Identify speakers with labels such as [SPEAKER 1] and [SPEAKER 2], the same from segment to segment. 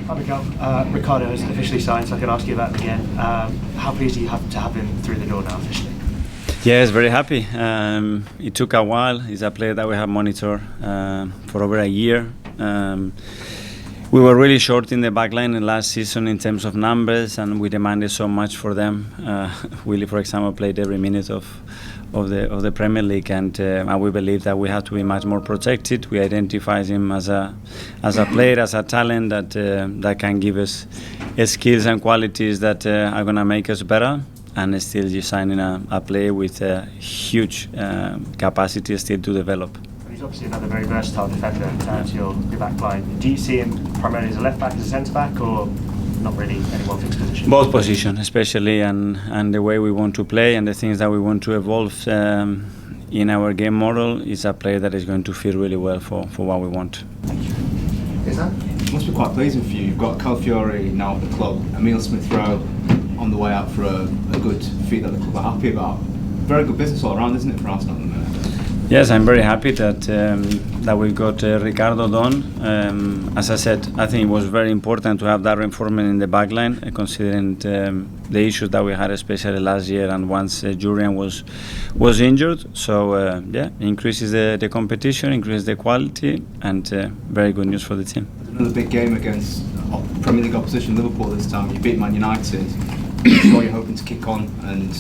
[SPEAKER 1] Hi Mikel. Ricardo has officially signed, so I can ask you about him again. How pleased are you to have him through the door now officially?
[SPEAKER 2] Yes, very happy. It took a while. He's a player that we have monitored for over a year. We were really short in the backline in last season in terms of numbers, and we demanded so much for them. Willie, for example, played every minute of the Premier League, and we believe that we have to be much more protected. We identify him as a player, as a talent that can give us skills and qualities that are going to make us better. And still, you're signing a player with a huge capacity still to develop.
[SPEAKER 1] He's obviously another very versatile defender to your back line. Do you see him primarily as a left back, as a centre back, or not really any one fixed position?
[SPEAKER 2] Both positions, especially, and the way we want to play and the things that we want to evolve in our game model is a player that is going to fit really well for what we want.
[SPEAKER 1] Thank you.
[SPEAKER 3] Is that? It must be quite pleasing for you. You've got Calafiori now at the club, Emile Smith-Rowe on the way out for a good feat that the club are happy about. Very good business all around, isn't it, for Arsenal at the minute?
[SPEAKER 2] Yes, I'm very happy that we've got Ricardo done. As I said, I think it was very important to have that reinforcement in the backline, considering the issues that we had, especially last year, and once Jurian was injured. So increases the competition, increases the quality, and very good news for the team.
[SPEAKER 3] Another big game against Premier League opposition Liverpool this time. You beat Man United. I'm sure you're hoping to kick on and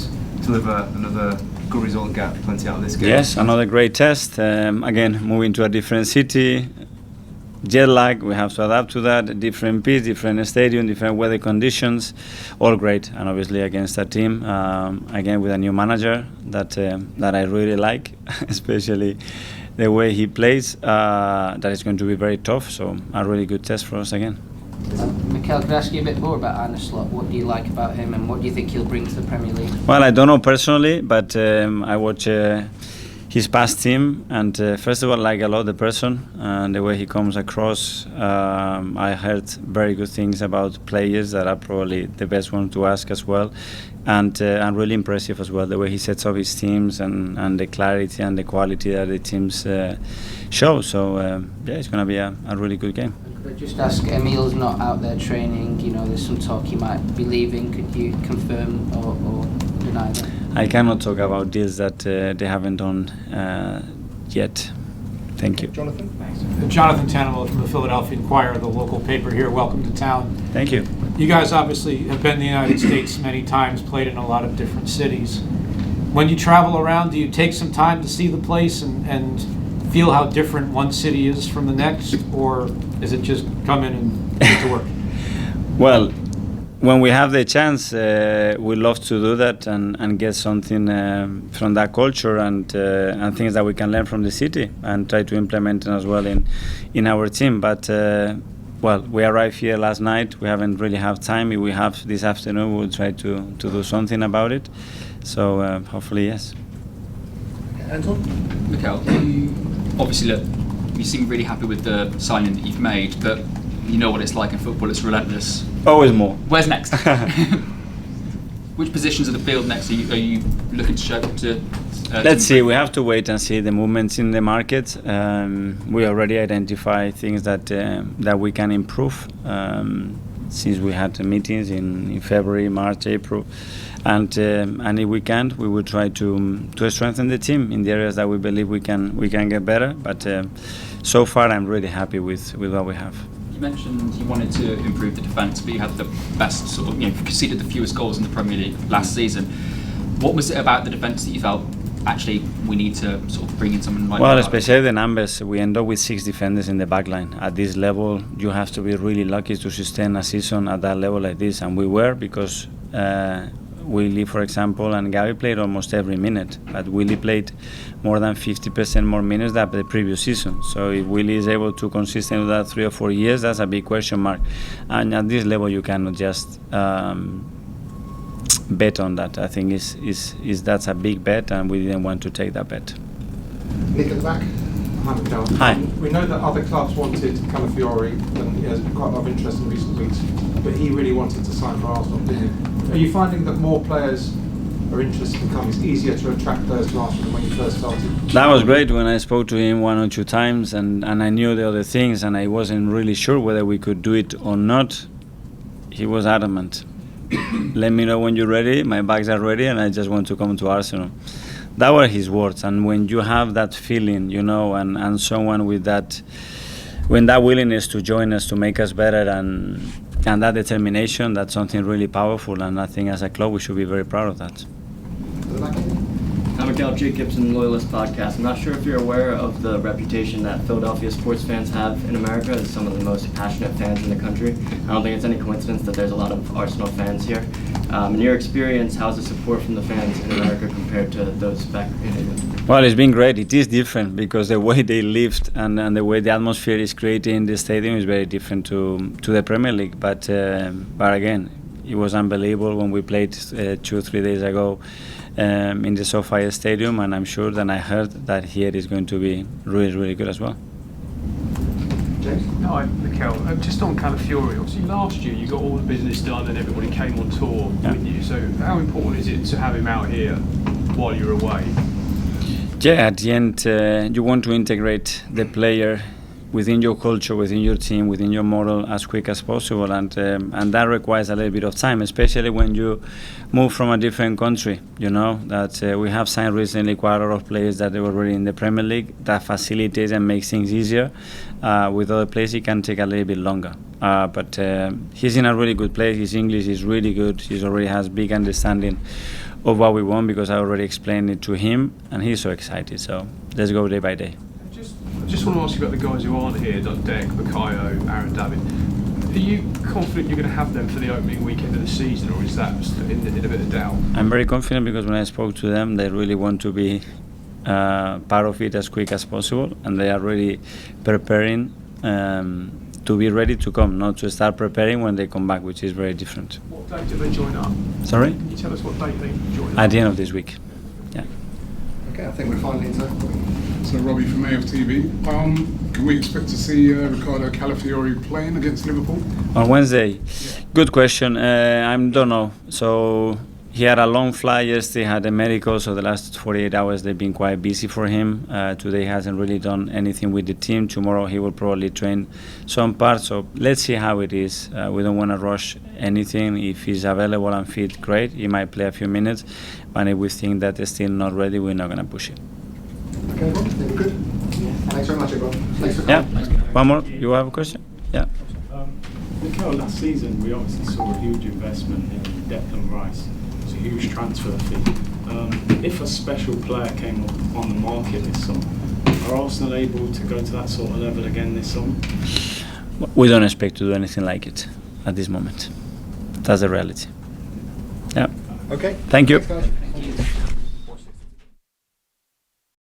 [SPEAKER 3] deliver another good result and get plenty out of this game.
[SPEAKER 2] Yes, another great test. Again, moving to a different city, jet lag, we have to adapt to that. Different pitch, different stadium, different weather conditions, all great. And obviously against a team, again with a new manager that I really like, especially the way he plays. That is going to be very tough. So a really good test for us again.
[SPEAKER 4] Mikel, could I ask you a bit more about Arne Slot? What do you like about him, and what do you think he'll bring to the Premier League?
[SPEAKER 2] Well, I don't know personally, but I watch his past team, and first of all, I like a lot the person and the way he comes across. I heard very good things about players that are probably the best one to ask as well, and really impressive as well the way he sets up his teams and the clarity and the quality that the teams show. So it's going to be a really good game.
[SPEAKER 4] Could I just ask, Emile's not out there training, there's some talk he might be leaving. Could you confirm or deny that?
[SPEAKER 2] I cannot talk about deals that they haven't done yet. Thank you.
[SPEAKER 5] Jonathan? Thanks. Jonathan Tannenwald from the Philadelphia Inquirer, the local paper here. Welcome to town.
[SPEAKER 2] Thank you.
[SPEAKER 5] You guys obviously have been in the United States many times, played in a lot of different cities. When you travel around, do you take some time to see the place and feel how different one city is from the next, or is it just come in and get to work?
[SPEAKER 2] Well, when we have the chance, we love to do that and get something from that culture and things that we can learn from the city and try to implement it as well in our team. But we arrived here last night. We haven't really had time. If we have this afternoon, we'll try to do something about it. So hopefully, yes.
[SPEAKER 1] Anton?
[SPEAKER 6] Mikel, you seem really happy with the signing that you've made, but you know what it's like in football, it's relentless.
[SPEAKER 2] Always more.
[SPEAKER 6] Where's next? Which positions of the field next are you looking to show to?
[SPEAKER 2] Let's see, we have to wait and see the movements in the market. We already identify things that we can improve since we had the meetings in February, March, April. And if we can't, we will try to strengthen the team in the areas that we believe we can get better. But so far, I'm really happy with what we have.
[SPEAKER 6] You mentioned you wanted to improve the defence, but you had the best conceded the fewest goals in the Premier League last season. What was it about the defence that you felt actually we need to sort of bring in someone like that?
[SPEAKER 2] Well, especially the numbers. We end up with 6 defenders in the back line. At this level, you have to be really lucky to sustain a season at that level like this, and we were because. Willie, for example, and Gavi played almost every minute, but Willie played more than 50% more minutes than the previous season. So if Willie is able to consistently do that 3 or 4 years, that's a big question mark. And at this level, you cannot just bet on that. I think that's a big bet, and we didn't want to take that bet.
[SPEAKER 7] Nick at the back. Hi, Mikel.
[SPEAKER 2] Hi.
[SPEAKER 7] We know that other clubs wanted Calafiori, and there's been quite a lot of interest in recent weeks, but he really wanted to sign for Arsenal, didn't he? Are you finding that more players are interested in coming? It's easier to attract players to Arsenal than when you first started.
[SPEAKER 2] That was great when I spoke to him 1 or 2 times, and I knew the other things, and I wasn't really sure whether we could do it or not. He was adamant. Let me know when you're ready. My bags are ready, and I just want to come to Arsenal. That were his words. And when you have that feeling, you know, and someone with that, when that willingness to join us to make us better, and that determination, that's something really powerful. And I think as a club we should be very proud of that.
[SPEAKER 8] I'm Mikel Gibson, Loyalist Podcast. I'm not sure if you're aware of the reputation that Philadelphia sports fans have in America as some of the most passionate fans in the country. I don't think it's any coincidence that there's a lot of Arsenal fans here. In your experience, how's the support from the fans in America compared to those back in England?
[SPEAKER 2] Well, it's been great. It is different because the way they lived and the way the atmosphere is created in the stadium is very different to the Premier League. But again, it was unbelievable when we played 2 or 3 days ago in the SoFi Stadium, and I'm sure that I heard that here is going to be really, really good as well.
[SPEAKER 9] Hi, Mikel. Just on Calafiori, obviously last year you got all the business done and everybody came on tour with you. So how important is it to have him out here while you're away?
[SPEAKER 2] Yeah, at the end, you want to integrate the player within your culture, within your team, within your model as quick as possible, and that requires a little bit of time, especially when you move from a different country. You know that we have signed recently quite a lot of players that they were already in the Premier League. That facilitates and makes things easier. With other players, it can take a little bit longer. But he's in a really good place. His English is really good. He already has big understanding of what we want because I already explained it to him, and he's so excited. So let's go day by day.
[SPEAKER 9] I just want to ask you about the guys who aren't here, Dek, Bukayo, Aaron David. Are you confident you're going to have them for the opening weekend of the season, or is that in a bit of doubt?
[SPEAKER 2] I'm very confident because when I spoke to them, they really want to be part of it as quick as possible, and they are really preparing to be ready to come, not to start preparing when they come back, which is very different.
[SPEAKER 9] What date do they join up?
[SPEAKER 2] Sorry?
[SPEAKER 9] Can you tell us what date they join up?
[SPEAKER 2] At the end of this week. Yeah.
[SPEAKER 3] Okay, I think we're finally into.
[SPEAKER 10] So Robbie from AFTV. Can we expect to see Riccardo Calafiori playing against Liverpool?
[SPEAKER 2] On Wednesday? Good question. I don't know. So he had a long flight yesterday, had a medical, so the last 48 hours they've been quite busy for him. Today he hasn't really done anything with the team. Tomorrow he will probably train some parts. So let's see how it is. We don't want to rush anything. If he's available and fit, great. He might play a few minutes. But if we think that they're still not ready, we're not going to push it.
[SPEAKER 3] Okay, Rob, think we're good? Thanks very much, everyone. Thanks for
[SPEAKER 2] Yeah.
[SPEAKER 3] coming.
[SPEAKER 2] One more. You have a question? Yeah.
[SPEAKER 11] Mikel, last season we obviously saw a huge investment in Declan Rice. It was a huge transfer fee. If a special player came up on the market this summer, are Arsenal able to go to that sort of level again this summer?
[SPEAKER 2] We don't expect to do anything like it at this moment. That's the reality. Yeah.
[SPEAKER 3] Okay.
[SPEAKER 2] Thank you.
[SPEAKER 3] Thanks, guys.